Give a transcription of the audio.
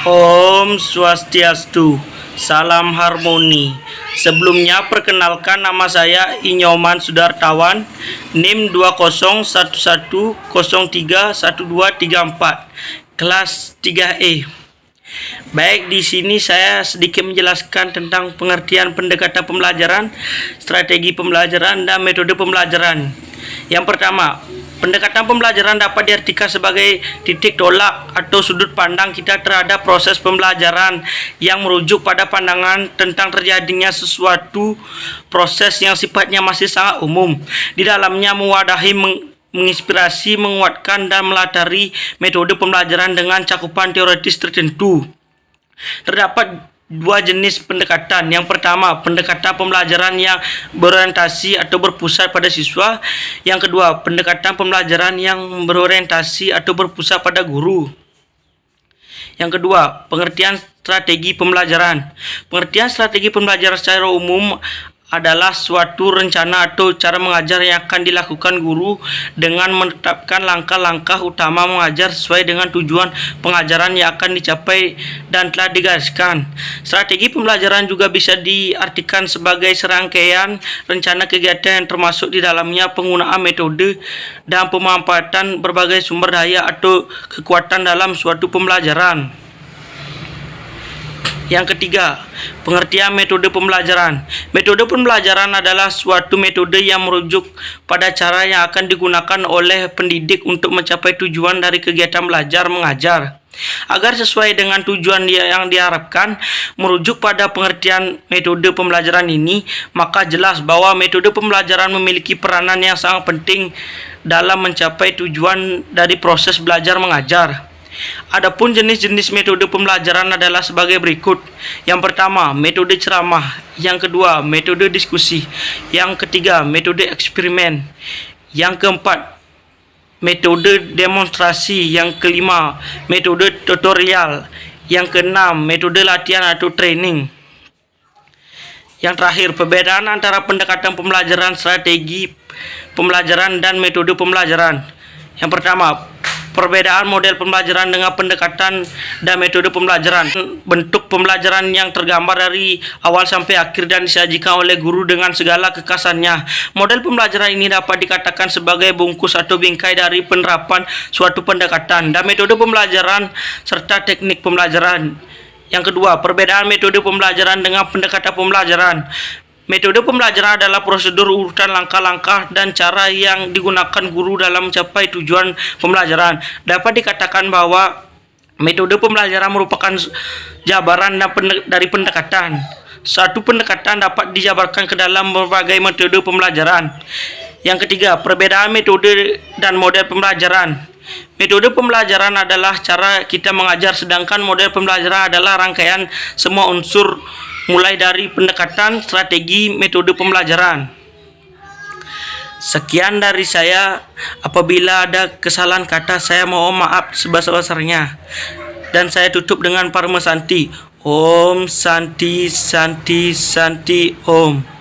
Om Swastiastu, salam harmoni. Sebelumnya perkenalkan, nama saya Inyoman Sudartawan, NIM 2011031234, kelas 3E. Baik, di sini saya sedikit menjelaskan tentang pengertian pendekatan pembelajaran, strategi pembelajaran, dan metode pembelajaran. Yang pertama, pendekatan pembelajaran dapat diartikan sebagai titik tolak atau sudut pandang kita terhadap proses pembelajaran yang merujuk pada pandangan tentang terjadinya sesuatu proses yang sifatnya masih sangat umum. Di dalamnya mewadahi, menginspirasi, menguatkan, dan melatari metode pembelajaran dengan cakupan teoritis tertentu. Terdapat dua jenis pendekatan. Yang pertama, pendekatan pembelajaran yang berorientasi atau berpusat pada siswa. Yang kedua, pendekatan pembelajaran yang berorientasi atau berpusat pada guru. Yang kedua, pengertian strategi pembelajaran. Pengertian strategi pembelajaran secara umum adalah suatu rencana atau cara mengajar yang akan dilakukan guru dengan menetapkan langkah-langkah utama mengajar sesuai dengan tujuan pengajaran yang akan dicapai dan telah digariskan. Strategi pembelajaran juga bisa diartikan sebagai serangkaian rencana kegiatan yang termasuk di dalamnya penggunaan metode dan pemanfaatan berbagai sumber daya atau kekuatan dalam suatu pembelajaran. Yang ketiga, pengertian metode pembelajaran. Metode pembelajaran adalah suatu metode yang merujuk pada cara yang akan digunakan oleh pendidik untuk mencapai tujuan dari kegiatan belajar mengajar. Agar sesuai dengan tujuan yang diharapkan, merujuk pada pengertian metode pembelajaran ini, maka jelas bahwa metode pembelajaran memiliki peranan yang sangat penting dalam mencapai tujuan dari proses belajar mengajar. Adapun jenis-jenis metode pembelajaran adalah sebagai berikut. Yang pertama, metode ceramah. Yang kedua, metode diskusi. Yang ketiga, metode eksperimen. Yang keempat, metode demonstrasi. Yang kelima, metode tutorial. Yang keenam, metode latihan atau training. Yang terakhir, perbedaan antara pendekatan pembelajaran, strategi pembelajaran, dan metode pembelajaran. Yang pertama, perbedaan model pembelajaran dengan pendekatan dan metode pembelajaran. Bentuk pembelajaran yang tergambar dari awal sampai akhir dan disajikan oleh guru dengan segala kekasannya. Model pembelajaran ini dapat dikatakan sebagai bungkus atau bingkai dari penerapan suatu pendekatan dan metode pembelajaran serta teknik pembelajaran. Yang kedua, perbedaan metode pembelajaran dengan pendekatan pembelajaran. Metode pembelajaran adalah prosedur urutan langkah-langkah dan cara yang digunakan guru dalam mencapai tujuan pembelajaran. Dapat dikatakan bahwa metode pembelajaran merupakan jabaran dari pendekatan. Satu pendekatan dapat dijabarkan ke dalam berbagai metode pembelajaran. Yang ketiga, perbedaan metode dan model pembelajaran. Metode pembelajaran adalah cara kita mengajar, sedangkan model pembelajaran adalah rangkaian semua unsur mulai dari pendekatan, strategi, metode pembelajaran. Sekian dari saya. Apabila ada kesalahan kata, saya mohon maaf sebesar-besarnya. Dan saya tutup dengan Parma Santi. Om Santi Santi Santi Om.